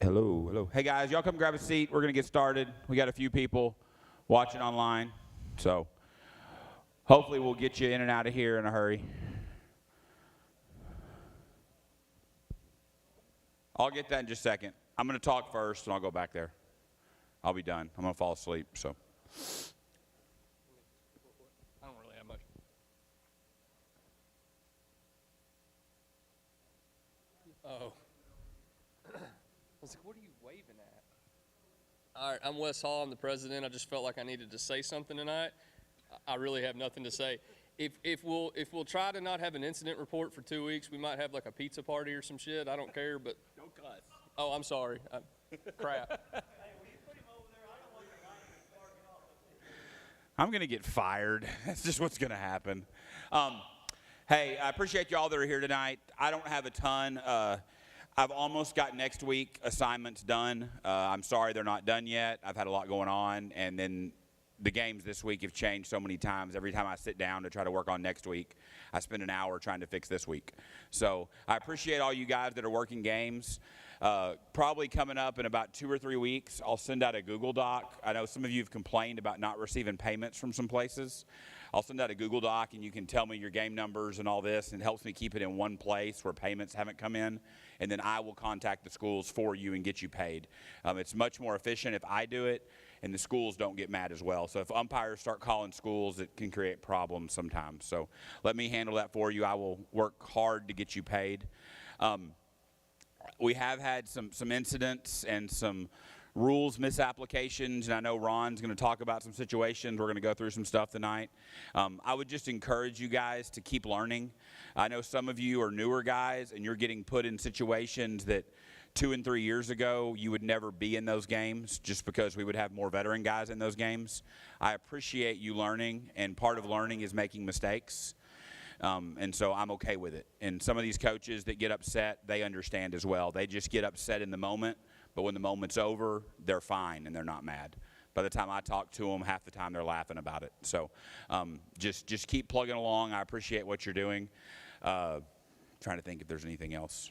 Hello, hello. Hey guys, y'all come grab a seat. We're going to get started. We got a few people watching online, so hopefully we'll get you in and out of here in a hurry. I'll get that in just a second. I'm going to talk first, and I'll go back there. I'll be done. I'm going to fall asleep, so. I don't really have much. Oh. I was like, what are you waving at? All right, I'm Wes Hall. I'm the president. I just felt like I needed to say something tonight. I really have nothing to say. If we'll try to not have an incident report for 2 weeks, we might have like a pizza party or some shit. I don't care, but Don't cuss. oh, I'm sorry. Crap. I'm going to get fired. That's just what's going to happen. Hey, I appreciate y'all that are here tonight. I don't have a ton. I've almost got next week assignments done. I'm sorry they're not done yet. I've had a lot going on, and then the games this week have changed so many times. Every time I sit down to try to work on next week, I spend an hour trying to fix this week. So I appreciate all you guys that are working games. Probably coming up in about 2 or 3 weeks, I'll send out a Google Doc. I know some of you have complained about not receiving payments from some places. I'll send out a Google Doc, and you can tell me your game numbers and all this, and it helps me keep it in one place where payments haven't come in, and then I will contact the schools for you and get you paid. It's much more efficient if I do it, and the schools don't get mad as well. So if umpires start calling schools, it can create problems sometimes. So let me handle that for you. I will work hard to get you paid. We have had some incidents and some rules misapplications, and I know Ron's going to talk about some situations. We're going to go through some stuff tonight. I would just encourage you guys to keep learning. I know some of you are newer guys, and you're getting put in situations that 2 and 3 years ago you would never be in those games just because we would have more veteran guys in those games. I appreciate you learning, and part of learning is making mistakes. And so I'm okay with it. And some of these coaches that get upset, they understand as well. They just get upset in the moment, but when the moment's over, they're fine and they're not mad. By the time I talk to them, half the time they're laughing about it. So just keep plugging along. I appreciate what you're doing. Trying to think if there's anything else.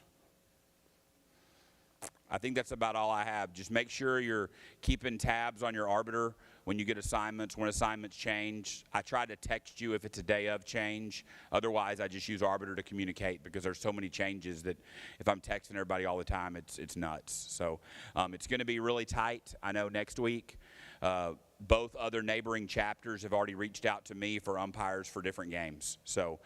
I think that's about all I have. Just make sure you're keeping tabs on your arbiter when you get assignments, when assignments change. I try to text you if it's a day of change. Otherwise, I just use arbiter to communicate because there's so many changes that if I'm texting everybody all the time, it's nuts. So it's going to be really tight. I know next week, both other neighboring chapters have already reached out to me for umpires for different games. So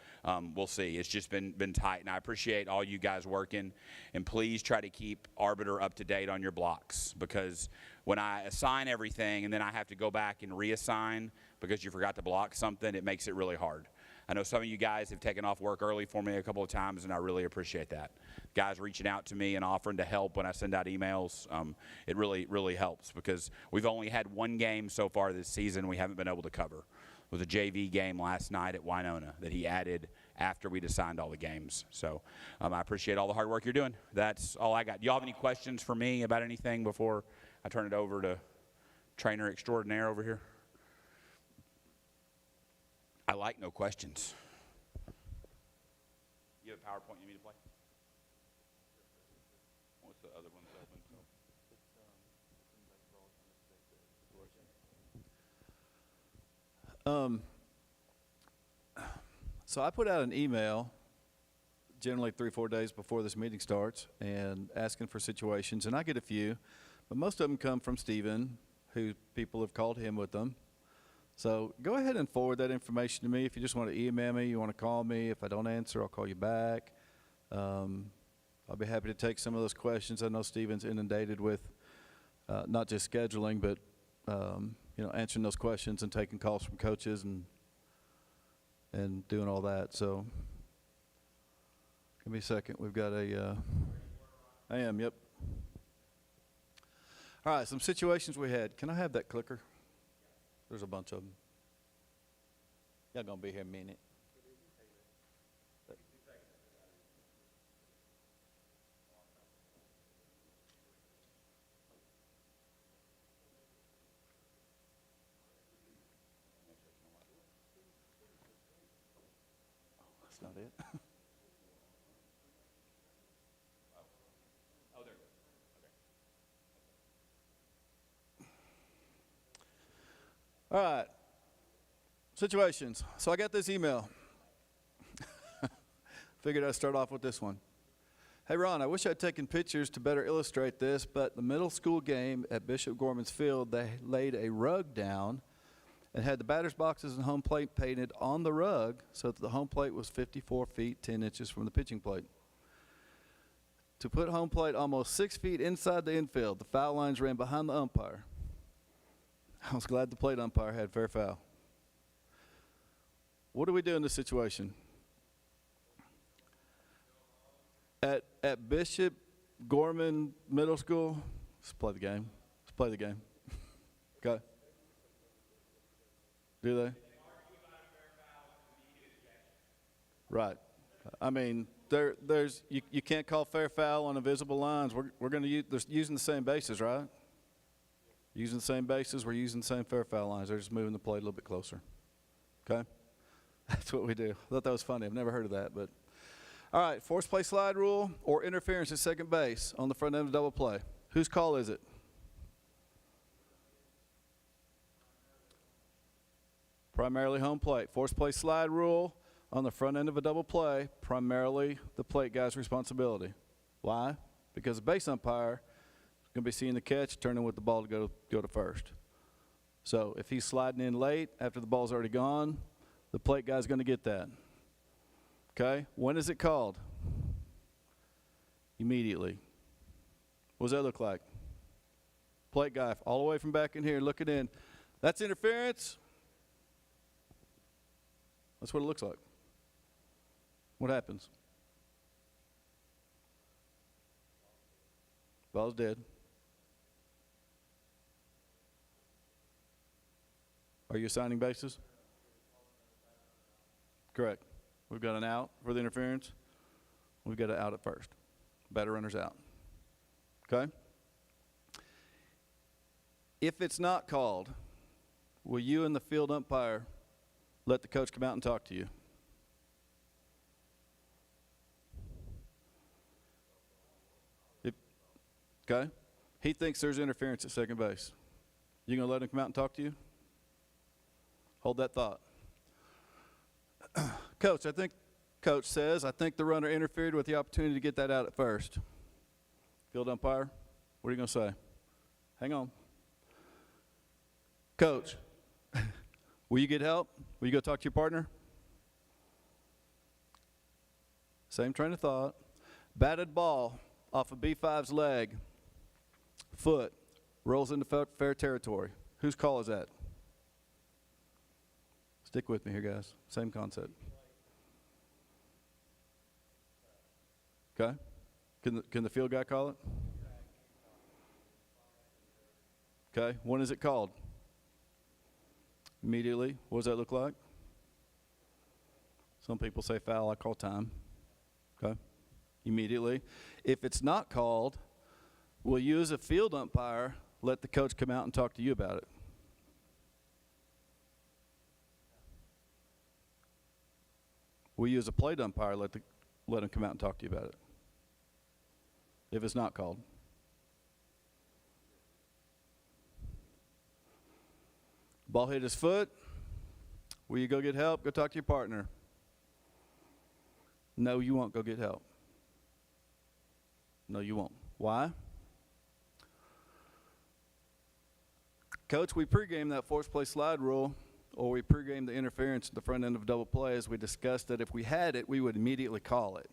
we'll see. It's just been tight, and I appreciate all you guys working. And please try to keep arbiter up to date on your blocks, because when I assign everything and then I have to go back and reassign because you forgot to block something, it makes it really hard. I know some of you guys have taken off work early for me a couple of times, and I really appreciate that. Guys reaching out to me and offering to help when I send out emails, it really, really helps, because we've only had one game so far this season we haven't been able to cover. It was a JV game last night at Winona that he added after we'd assigned all the games. So I appreciate all the hard work you're doing. That's all I got. Do y'all have any questions for me about anything before I turn it over to trainer extraordinaire over here? I like no questions. You have a PowerPoint you need to play? What's the other one that's open? So I put out an email generally 3 or 4 days before this meeting starts and asking for situations, and I get a few, but most of them come from Stephen, who people have called him with them. So go ahead and forward that information to me. If you just want to email me, you want to call me. If I don't answer, I'll call you back. I'll be happy to take some of those questions. I know Stephen's inundated with not just scheduling, but answering those questions and taking calls from coaches and doing all that. So give me a second. We've got I am, yep. All right, some situations we had. Can I have that clicker? There's a bunch of them. Y'all gonna be here a minute. That's not it. Oh, there it goes. Okay. All right. Situations. So I got this email. Figured I'd start off with this one. Hey, Ron, I wish I'd taken pictures to better illustrate this, but the middle school game at Bishop Gorman's Field, they laid a rug down and had the batter's boxes and home plate painted on the rug so that the home plate was 54 feet, 10 inches from the pitching plate. To put home plate almost 6 feet inside the infield, the foul lines ran behind the umpire. I was glad the plate umpire had fair foul. What do we do in this situation? At Bishop Gorman Middle School, let's play the game. Let's play the game. Okay. Do they? Right. I mean, there's you can't call fair foul on invisible lines. We're going to use, they're using the same bases, right? Using the same bases, we're using the same fair foul lines. They're just moving the plate a little bit closer. Okay? That's what we do. I thought that was funny. I've never heard of that, but all right, force play slide rule or interference at second base on the front end of double play. Whose call is it? Primarily home plate. Force play slide rule on the front end of a double play, primarily the plate guy's responsibility. Why? Because the base umpire is going to be seeing the catch, turning with the ball to go to first. So if he's sliding in late after the ball's already gone, the plate guy's going to get that. Okay? When is it called? Immediately. What does that look like? Plate guy all the way from back in here looking in. That's interference. That's what it looks like. What happens? Ball's dead. Are you assigning bases? Correct. We've got an out for the interference. We've got an out at first. Batter runner's out. Okay? If it's not called, will you and the field umpire let the coach come out and talk to you? Okay? He thinks there's interference at second base. You going to let him come out and talk to you? Hold that thought. Coach, Coach says, I think the runner interfered with the opportunity to get that out at first. Field umpire, what are you going to say? Hang on. Coach, will you get help? Will you go talk to your partner? Same train of thought. Batted ball off of B5's leg, foot, rolls into fair territory. Whose call is that? Stick with me here, guys. Same concept. Okay. Can the field guy call it? Okay. When is it called? Immediately. What does that look like? Some people say foul. I call time. Okay. Immediately. If it's not called, will you as a field umpire let the coach come out and talk to you about it? Will you as a plate umpire let him come out and talk to you about it? If it's not called. Ball hit his foot. Will you go get help? Go talk to your partner. No, you won't go get help. No, you won't. Why? Coach, we pregame that force play slide rule, or we pregame the interference at the front end of double play, as we discussed that if we had it, we would immediately call it.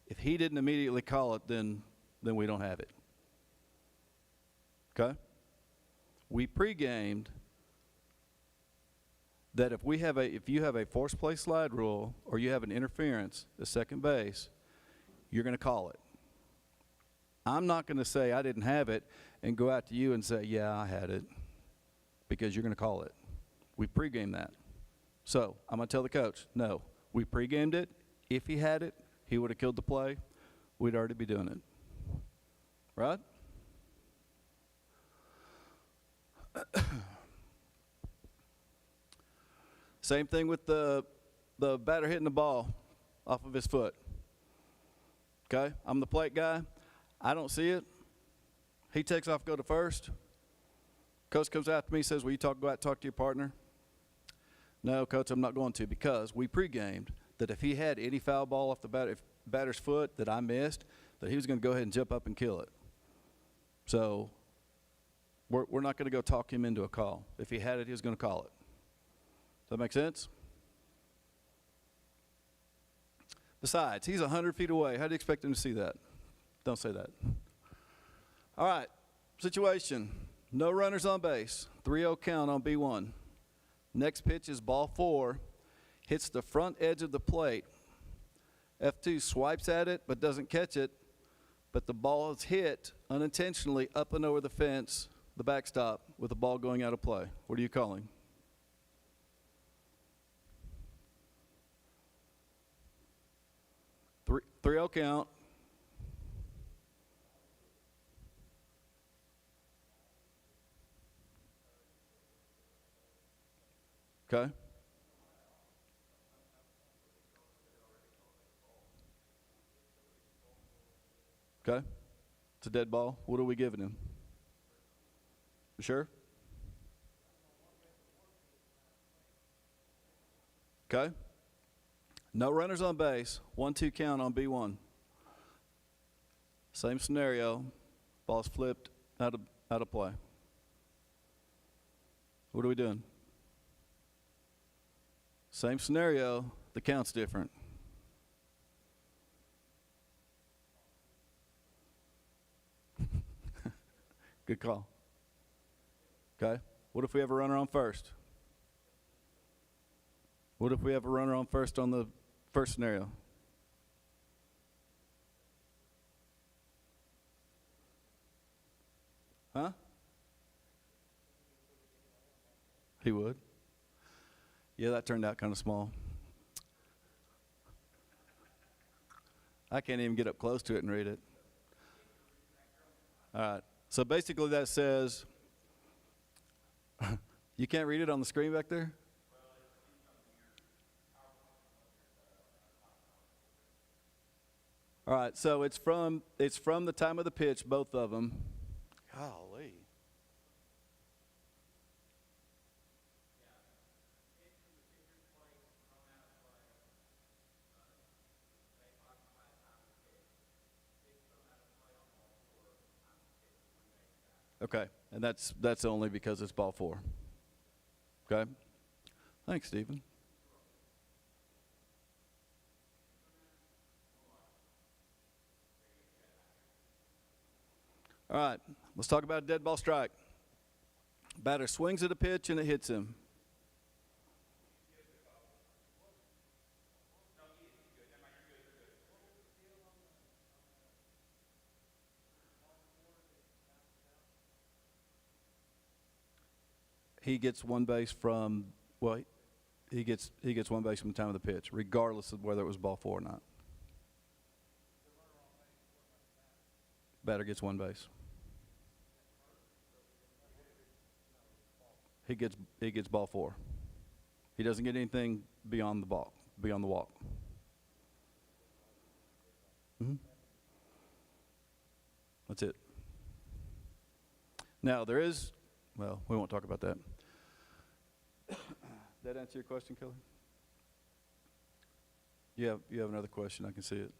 If he didn't immediately call it, then we don't have it. Okay? We pregamed that if you have a force play slide rule or you have an interference at second base, you're going to call it. I'm not going to say I didn't have it and go out to you and say, yeah, I had it, because you're going to call it. We pregamed that. So I'm going to tell the coach, no, we pregamed it. If he had it, he would have killed the play. We'd already be doing it. Right? Same thing with the batter hitting the ball off of his foot. Okay? I'm the plate guy. I don't see it. He takes off, go to first. Coach comes after me, says, will you go out and talk to your partner? No, Coach, I'm not going to, because we pre-gamed that if he had any foul ball off the batter's foot that I missed, that he was going to go ahead and jump up and kill it. So we're not going to go talk him into a call. If he had it, he was going to call it. Does that make sense? Besides, he's 100 feet away. How do you expect him to see that? Don't say that. All right, situation. No runners on base. 3-0 count on B1. Next pitch is ball 4. Hits the front edge of the plate. F2 swipes at it but doesn't catch it, but the ball is hit unintentionally up and over the fence, the backstop, with the ball going out of play. What are you calling? Three 3-0 count. Okay. Okay. It's a dead ball. What are we giving him? You sure? Okay. No runners on base. 1-2 count on B1. Same scenario. Ball's flipped out of play. What are we doing? Same scenario. The count's different. Good call. Okay. What if we have a runner on first? What if we have a runner on first on the first scenario? Huh? He would. Yeah, that turned out kind of small. I can't even get up close to it and read it. All right. So basically that says, you can't read it on the screen back there? All right, so it's from the time of the pitch, both of them. Golly. Okay, and that's only because it's ball 4. Okay? Thanks, Stephen. All right, let's talk about a dead ball strike. Batter swings at a pitch and it hits him. He gets one base from, well, he gets one base from the time of the pitch, regardless of whether it was ball 4 or not. Batter gets one base. He gets ball 4. He doesn't get anything beyond the walk. Mm-hmm. That's it. Now there is, well, we won't talk about that. That answer your question, Kelly? You have another question, I can see it.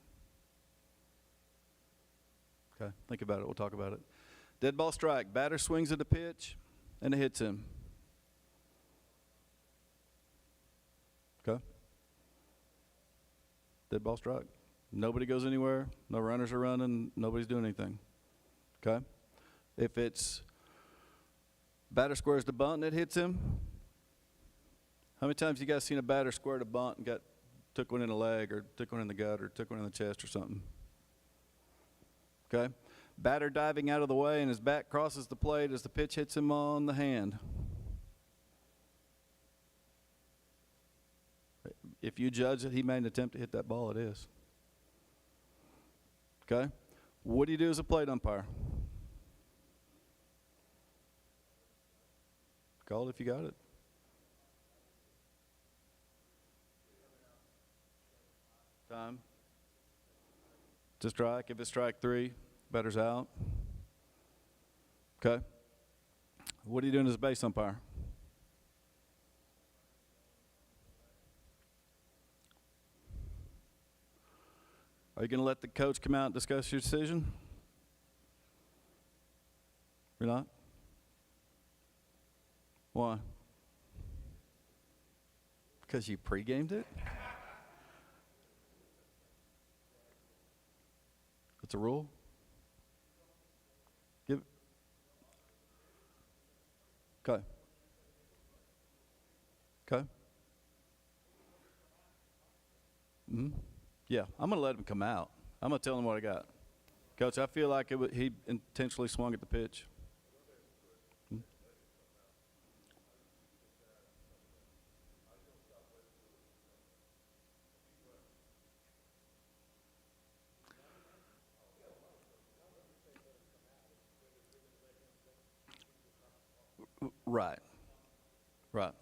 Okay, think about it, we'll talk about it. Dead ball strike, batter swings at the pitch and it hits him. Okay. Dead ball strike. Nobody goes anywhere, no runners are running, nobody's doing anything. Okay? If it's batter squares the bunt and it hits him, how many times you guys seen a batter square the bunt and took one in the leg or took one in the gut or took one in the chest or something? Okay? Batter diving out of the way and his back crosses the plate as the pitch hits him on the hand. If you judge that he made an attempt to hit that ball, it is. Okay? What do you do as a plate umpire? Call it if you got it. Time. To strike. If it's strike 3, batter's out. Okay? What are you doing as a base umpire? Are you going to let the coach come out and discuss your decision? You're not? Why? Because you pre-gamed it? It's a rule? Okay. Okay. Yeah, I'm going to let him come out. I'm going to tell him what I got. Coach, I feel like he intentionally swung at the pitch. Right. Right.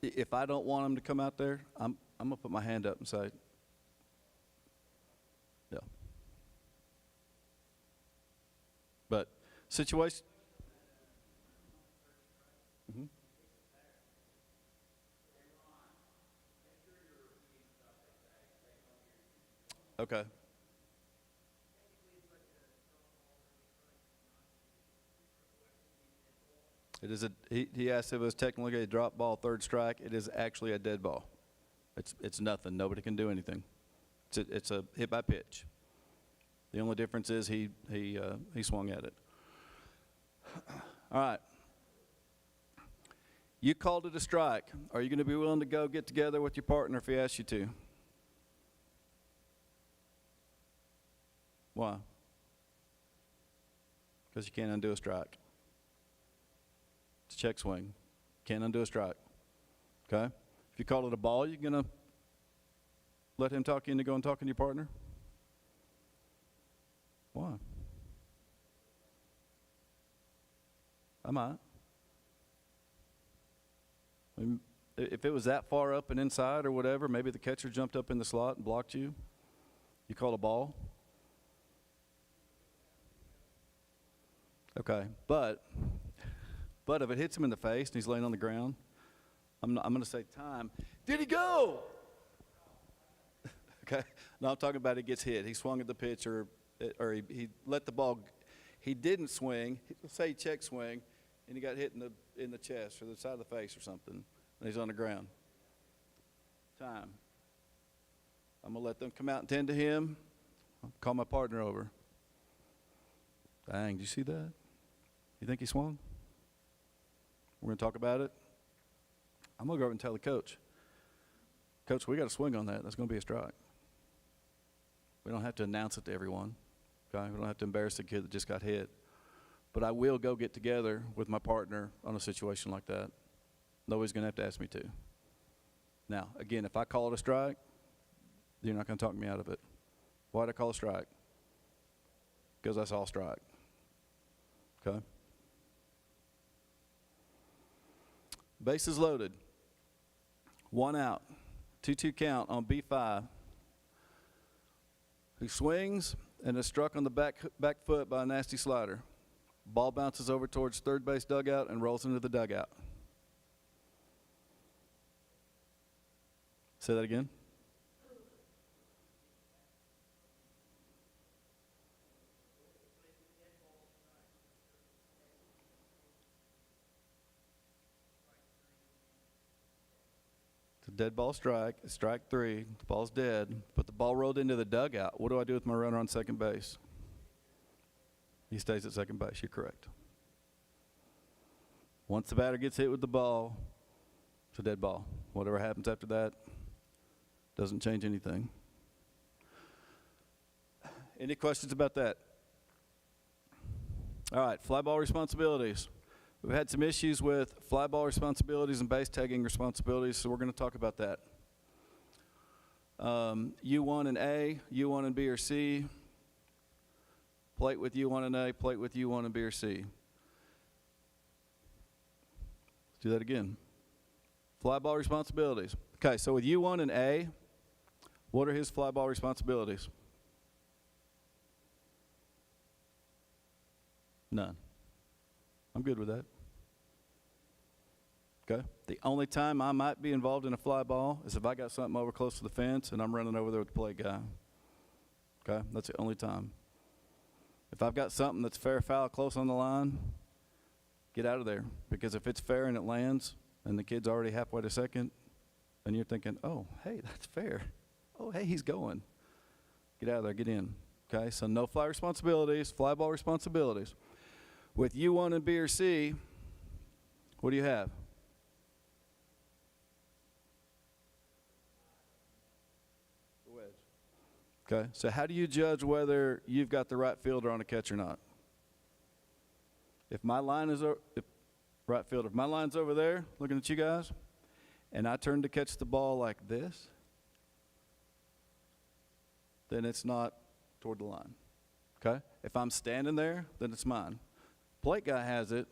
If I don't want him to come out there, I'm going to put my hand up and say, yeah. But situation. Okay. It is he asked if it was technically a drop ball, third strike. It is actually a dead ball. It's nothing. Nobody can do anything. It's a hit by pitch. The only difference is he swung at it. All right. You called it a strike. Are you going to be willing to go get together with your partner if he asks you to? Why? Because you can't undo a strike. It's a check swing. Can't undo a strike. Okay? If you call it a ball, you're going to let him talk you into going talking to your partner? Why? I might. I mean, if it was that far up and inside or whatever, maybe the catcher jumped up in the slot and blocked you. You call a ball? Okay, but if it hits him in the face and he's laying on the ground, I'm going to say time. Did he go? Okay, no, I'm talking about it gets hit. He swung at the pitch or he let the ball. He didn't swing. Say he check swing, and he got hit in the chest or the side of the face or something, and he's on the ground. Time. I'm going to let them come out and tend to him. I'll call my partner over. Dang, did you see that? You think he swung? We're going to talk about it. I'm going to go over and tell the coach. Coach, we got to swing on that. That's going to be a strike. We don't have to announce it to everyone. Okay? We don't have to embarrass the kid that just got hit. But I will go get together with my partner on a situation like that. Nobody's going to have to ask me to. Now, again, if I call it a strike, you're not going to talk me out of it. Why did I call a strike? Because I saw a strike. Okay? Bases loaded. 1 out. 2-2 count on B5. Who swings and is struck on the back foot by a nasty slider. Ball bounces over towards third base dugout and rolls into the dugout. Say that again. Dead ball strike, strike 3, the ball's dead, but the ball rolled into the dugout. What do I do with my runner on second base? He stays at second base, you're correct. Once the batter gets hit with the ball, it's a dead ball. Whatever happens after that doesn't change anything. Any questions about that? All right, fly ball responsibilities. We've had some issues with fly ball responsibilities and base tagging responsibilities, so we're going to talk about that. U1 and A, U1 and B or C. Plate with U1 and A, plate with U1 and B or C. Let's do that again. Fly ball responsibilities. Okay, so with U1 and A, what are his fly ball responsibilities? None. I'm good with that. Okay? The only time I might be involved in a fly ball is if I got something over close to the fence and I'm running over there with the plate guy. Okay? That's the only time. If I've got something that's fair foul close on the line, get out of there. Because if it's fair and it lands and the kid's already halfway to second, and you're thinking, oh, hey, that's fair. Oh, hey, he's going. Get out of there, get in. Okay, so no fly responsibilities, fly ball responsibilities. With U1 and B or C, what do you have? The wedge. Okay, so how do you judge whether you've got the right fielder on a catch or not? If my line is, right fielder, if my line's over there, looking at you guys, and I turn to catch the ball like this, then it's not toward the line, okay? If I'm standing there, then it's mine. Plate guy has it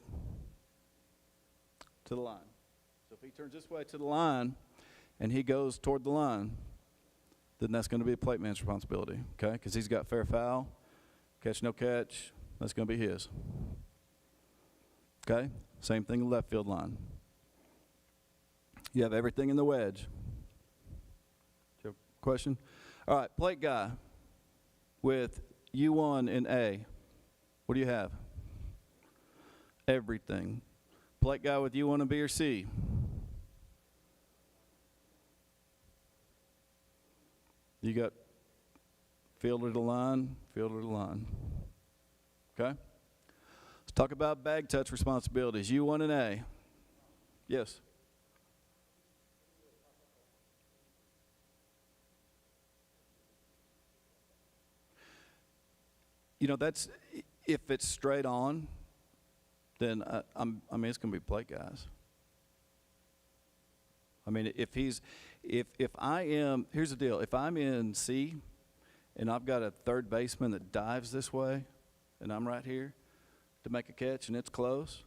to the line. So if he turns this way to the line and he goes toward the line, then that's going to be a plate man's responsibility, okay? Because he's got fair foul, catch, no catch, that's going to be his. Okay? Same thing in the left field line. You have everything in the wedge. Do you have a question? All right, plate guy with U1 and A. What do you have? Everything. Plate guy with U1 and B or C. You got fielder to line, fielder to line. Okay? Let's talk about bag touch responsibilities. U1 and A. Yes. You know, that's, if it's straight on, then I mean, it's going to be plate guys. I mean, if I am, here's the deal. If I'm in C and I've got a third baseman that dives this way and I'm right here to make a catch and it's close,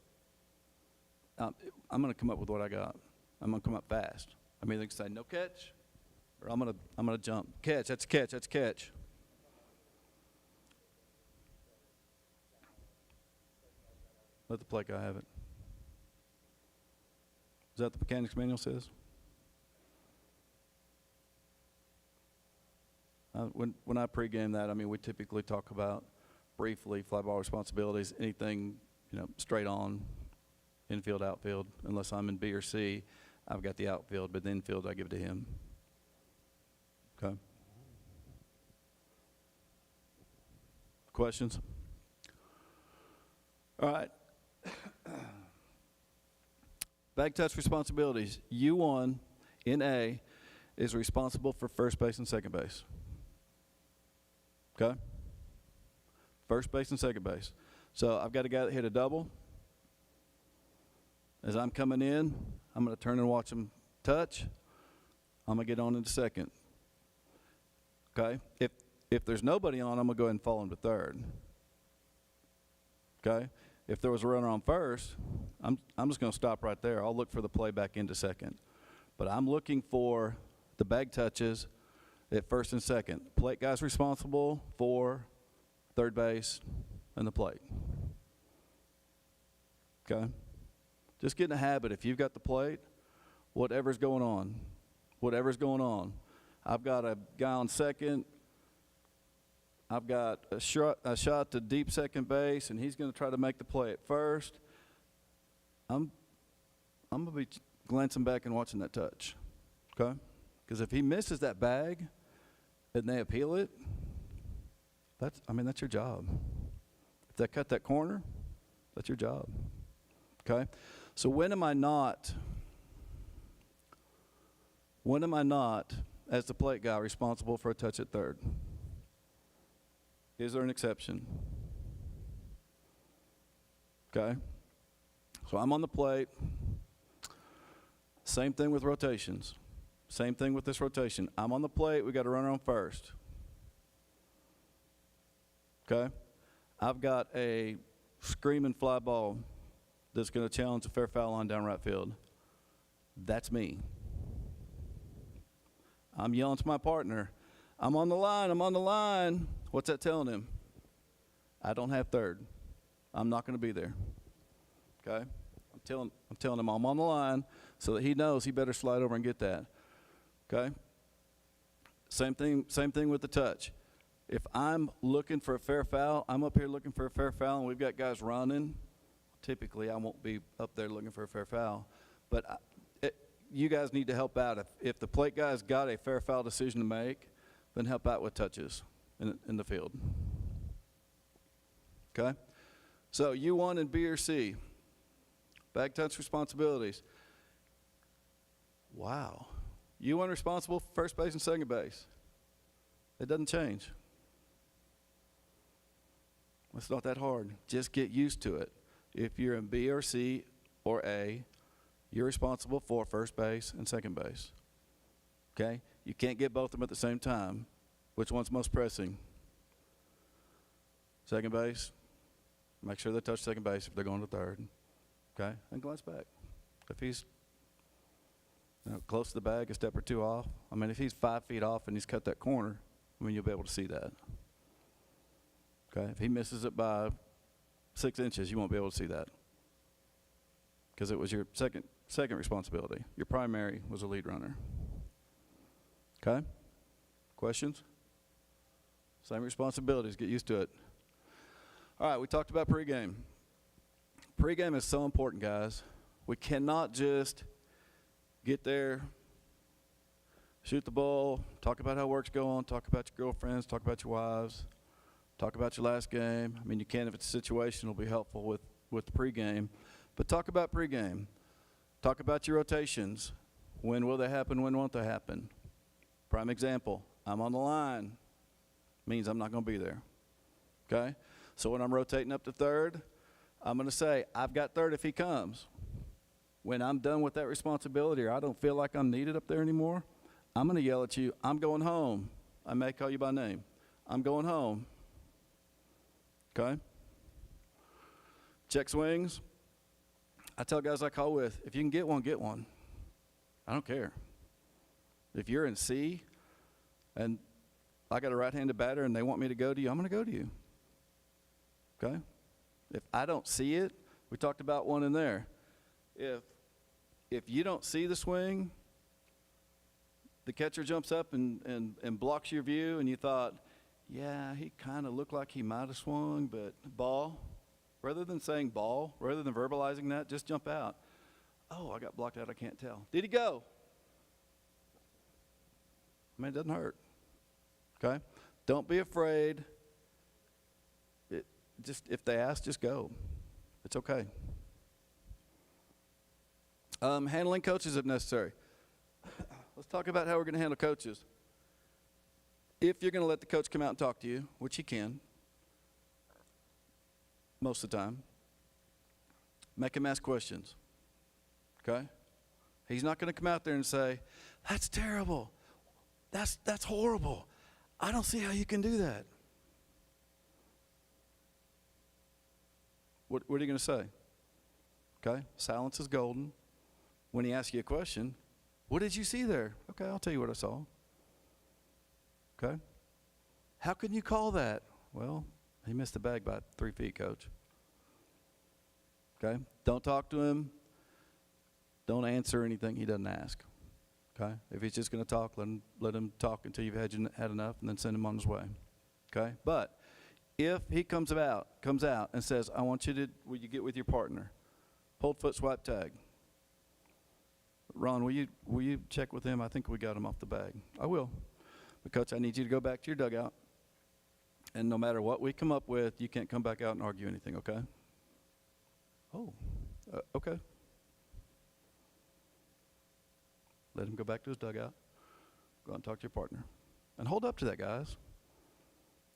I'm going to come up with what I got. I'm going to come up fast. I'm either going to say no catch or I'm going to jump. Catch, that's a catch, that's a catch. Let the plate guy have it. Is that what the mechanics manual says? When I pregame that, I mean, we typically talk about briefly fly ball responsibilities, anything, you know, straight on, infield, outfield. Unless I'm in B or C, I've got the outfield, but the infield I give it to him. Okay. Questions? All right. Bag touch responsibilities. U1 in A is responsible for first base and second base. Okay? First base and second base. So I've got a guy that hit a double. As I'm coming in, I'm going to turn and watch him touch. I'm going to get on into second. Okay? If there's nobody on, I'm going to go ahead and fall him to third. Okay? If there was a runner on first, I'm just going to stop right there. I'll look for the play back into second. But I'm looking for the bag touches at first and second. Plate guy's responsible for third base and the plate. Okay? Just get in a habit. If you've got the plate, whatever's going on, I've got a guy on second. I've got a shot to deep second base, and he's going to try to make the play at first. I'm going to be glancing back and watching that touch, okay? Because if he misses that bag and they appeal it, that's your job. If they cut that corner, that's your job, okay? So when am I not, as the plate guy, responsible for a touch at third? Is there an exception? Okay. So I'm on the plate. Same thing with rotations. Same thing with this rotation. I'm on the plate. We got a runner on first. Okay. I've got a screaming fly ball that's going to challenge a fair foul line down right field. That's me. I'm yelling to my partner, I'm on the line, I'm on the line. What's that telling him? I don't have third. I'm not going to be there. Okay? I'm telling him I'm on the line so that he knows he better slide over and get that. Okay? Same thing with the touch. If I'm looking for a fair foul, I'm up here looking for a fair foul, and we've got guys running. Typically, I won't be up there looking for a fair foul. But you guys need to help out. If the plate guy's got a fair foul decision to make, then help out with touches in the field. Okay? So U1 and B or C. Bag touch responsibilities. Wow. U1 responsible for first base and second base. It doesn't change. It's not that hard. Just get used to it. If you're in B or C or A, you're responsible for first base and second base. Okay? You can't get both of them at the same time. Which one's most pressing? Second base. Make sure they touch second base if they're going to third. Okay? And glance back. If he's close to the bag, a step or two off. I mean, if he's 5 feet off and he's cut that corner, I mean, you'll be able to see that. Okay? If he misses it by 6 inches, you won't be able to see that because it was your second responsibility. Your primary was a lead runner. Okay? Questions? Same responsibilities. Get used to it. All right, we talked about pregame. Pregame is so important, guys. We cannot just get there, shoot the ball, talk about how work's going, talk about your girlfriends, talk about your wives, talk about your last game. I mean, you can if it's situational, it'll be helpful with the pregame. But talk about pregame. Talk about your rotations. When will they happen? When won't they happen? Prime example, I'm on the line. Means I'm not going to be there. Okay? So when I'm rotating up to third, I'm going to say, I've got third if he comes. When I'm done with that responsibility or I don't feel like I'm needed up there anymore, I'm going to yell at you, I'm going home. I may call you by name. I'm going home. Okay? Check swings. I tell guys I call with, if you can get one, get one. I don't care. If you're in C and I got a right-handed batter and they want me to go to you, I'm going to go to you. Okay? If I don't see it, we talked about one in there. If you don't see the swing, the catcher jumps up and blocks your view and you thought, yeah, he kind of looked like he might have swung, but ball. Rather than saying ball, rather than verbalizing that, just jump out. Oh, I got blocked out, I can't tell. Did he go? I mean, it doesn't hurt. Okay? Don't be afraid. If they ask, just go. It's okay. Handling coaches if necessary. Let's talk about how we're going to handle coaches. If you're going to let the coach come out and talk to you, which he can, most of the time, make him ask questions. Okay? He's not going to come out there and say, that's terrible. That's horrible. I don't see how you can do that. What are you going to say? Okay? Silence is golden. When he asks you a question, what did you see there? Okay, I'll tell you what I saw. Okay? How can you call that? Well, he missed the bag by 3 feet, coach. Okay? Don't talk to him. Don't answer anything he doesn't ask. Okay? If he's just going to talk, let him talk until you've had enough, and then send him on his way. Okay? But if he comes out and says, will you get with your partner? Hold foot swipe tag. Ron, will you check with him? I think we got him off the bag. I will. But coach, I need you to go back to your dugout. And no matter what we come up with, you can't come back out and argue anything, okay? Oh, okay. Let him go back to his dugout. Go out and talk to your partner. And hold up to that, guys.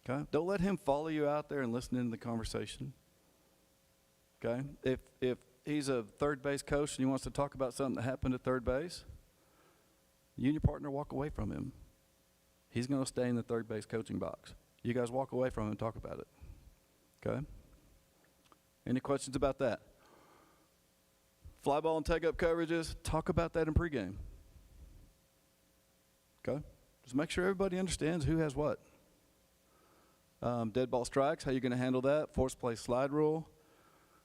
Okay? Don't let him follow you out there and listen in to the conversation. Okay? If he's a third base coach and he wants to talk about something that happened at third base, you and your partner walk away from him. He's going to stay in the third base coaching box. You guys walk away from him and talk about it. Okay? Any questions about that? Fly ball and take up coverages, talk about that in pregame. Okay? Just make sure everybody understands who has what. Dead ball strikes, how you going to handle that? Force play slide rule.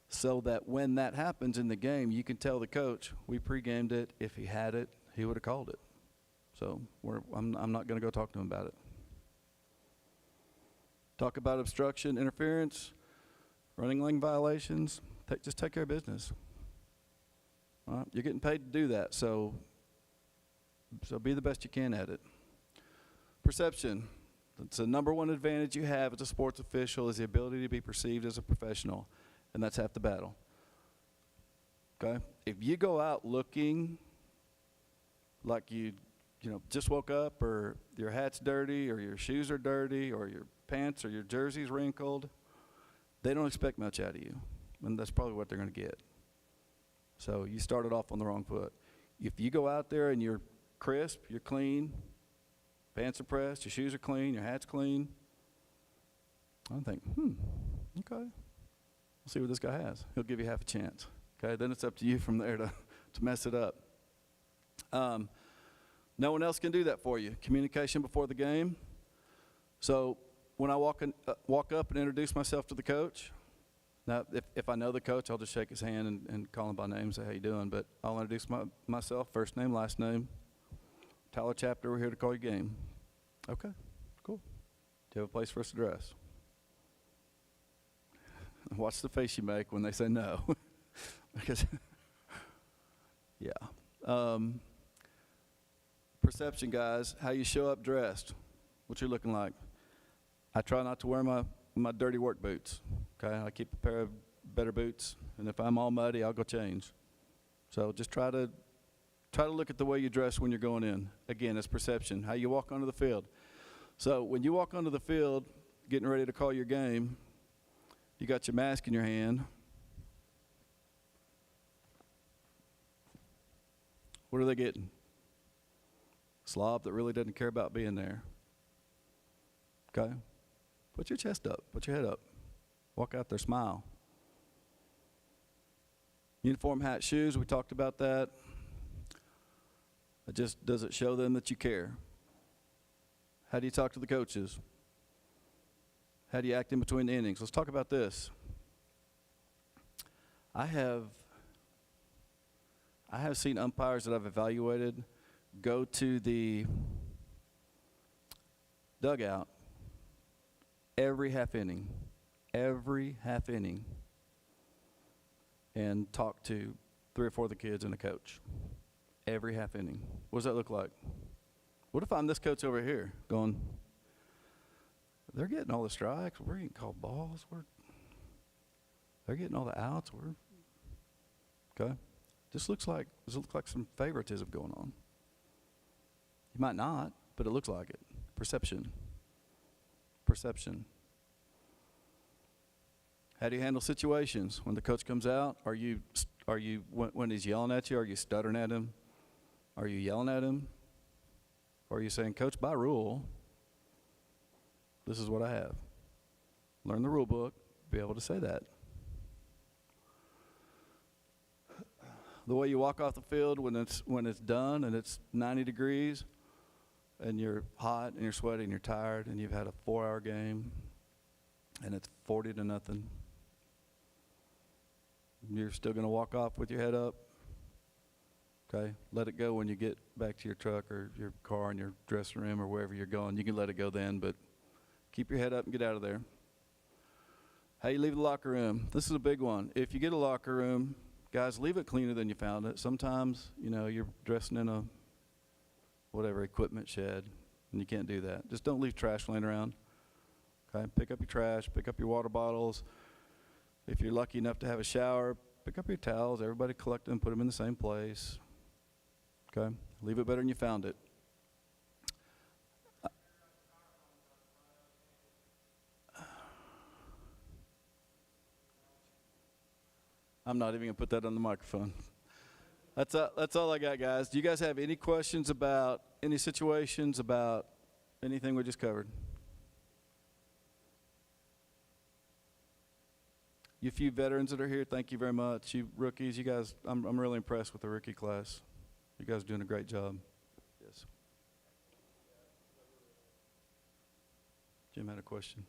so that when that happens in the game, you can tell the coach, we pre-gamed it. If he had it, he would have called it. So I'm not going to go talk to him about it. Talk about obstruction, interference, running lane violations. Just take care of business. All right? You're getting paid to do that, so be the best you can at it. Perception. It's the number one advantage you have as a sports official is the ability to be perceived as a professional, and that's half the battle. Okay? If you go out looking like you just woke up, or your hat's dirty, or your shoes are dirty, or your pants or your jersey's wrinkled, they don't expect much out of you, and that's probably what they're going to get. So you started off on the wrong foot. If you go out there and you're crisp, you're clean, pants are pressed, your shoes are clean, your hat's clean, I think, okay, we'll see what this guy has. He'll give you half a chance. Okay, then it's up to you from there to mess it up. No one else can do that for you. Communication before the game. So when I walk up and introduce myself to the coach, now if I know the coach, I'll just shake his hand and call him by name and say, how you doing? But I'll introduce myself, first name, last name. Tyler Chapter, we're here to call your game. Okay, cool. Do you have a place for us to dress? Watch the face you make when they say no. Because, yeah. Perception, guys, how you show up dressed, what you're looking like. I try not to wear my dirty work boots, okay? I keep a pair of better boots, and if I'm all muddy, I'll go change. So just try to look at the way you dress when you're going in. Again, it's perception, how you walk onto the field. So when you walk onto the field, getting ready to call your game, you got your mask in your hand. What are they getting? Slob that really doesn't care about being there. Okay? Put your chest up. Put your head up. Walk out there, smile. Uniform, hat, shoes, we talked about that. Does it show them that you care? How do you talk to the coaches? How do you act in between the innings? Let's talk about this. I have seen umpires that I've evaluated go to the dugout every half inning, and talk to 3 or 4 of the kids and the coach. Every half inning. What does that look like? What if I'm this coach over here going, they're getting all the strikes, we're getting called balls, they're getting all the outs, okay? Does it look like some favoritism going on? You might not, but it looks like it. Perception. How do you handle situations when the coach comes out? Are you when he's yelling at you? Are you stuttering at him? Are you yelling at him? Or are you saying, Coach, by rule, this is what I have. Learn the rule book. Be able to say that. The way you walk off the field when it's done and it's 90 degrees and you're hot and you're sweaty and you're tired and you've had a 4-hour game and it's 40-0. You're still going to walk off with your head up. Okay? Let it go when you get back to your truck or your car and your dressing room or wherever you're going. You can let it go then, but keep your head up and get out of there. How you leave the locker room. This is a big one. If you get a locker room, guys, leave it cleaner than you found it. Sometimes, you're dressing in a equipment shed, and you can't do that. Just don't leave trash laying around. Okay? Pick up your trash, pick up your water bottles. If you're lucky enough to have a shower, pick up your towels. Everybody collect them, put them in the same place. Okay? Leave it better than you found it. I'm not even going to put that on the microphone. That's all I got, guys. Do you guys have any questions about any situations, about anything we just covered? You few veterans that are here, thank you very much. You rookies, you guys, I'm really impressed with the rookie class. You guys are doing a great job. Yes. Jim had a question.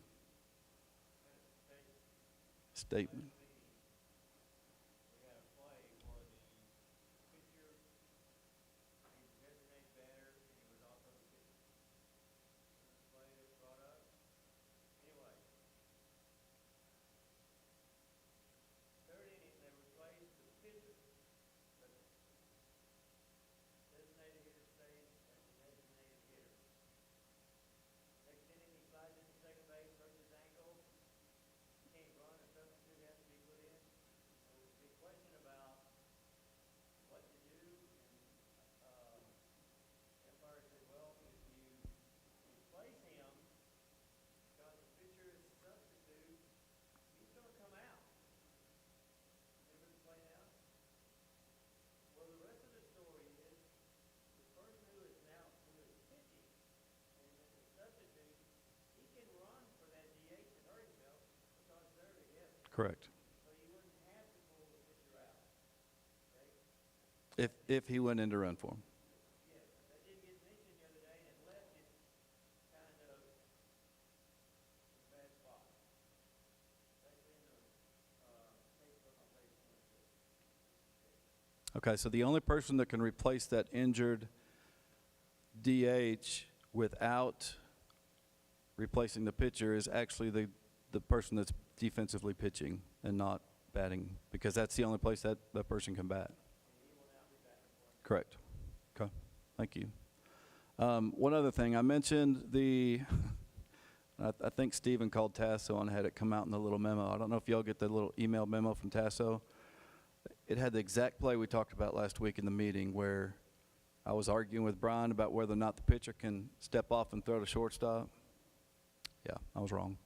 Statement. if he went in to run for him. That didn't get mentioned the other day, and it left it kind of in a bad spot. Especially in the, Facebook on page 26. Okay, so the only person that can replace that injured DH without replacing the pitcher is actually the person that's defensively pitching and not batting, because that's the only place that person can bat. Correct. Okay, thank you. One other thing, I mentioned I think Stephen called Tasso and had it come out in the little memo. I don't know if y'all get the little email memo from Tasso. It had the exact play we talked about last week in the meeting where I was arguing with Brian about whether or not the pitcher can step off and throw to shortstop. Yeah, I was wrong.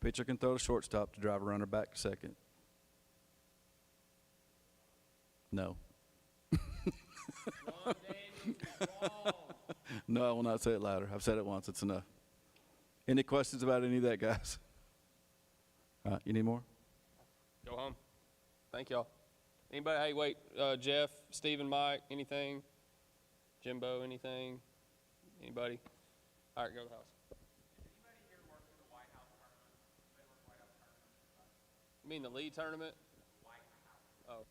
Pitcher can throw to shortstop to drive a runner back to second. No. No, I will not say it louder. I've said it once. It's enough. Any questions about any of that, guys? You need more? Go home. Thank y'all. Anybody? Hey, wait. Jeff, Stephen, Mike, anything? Jimbo, anything? Anybody? All right, go to the house. You mean the league tournament? Oh.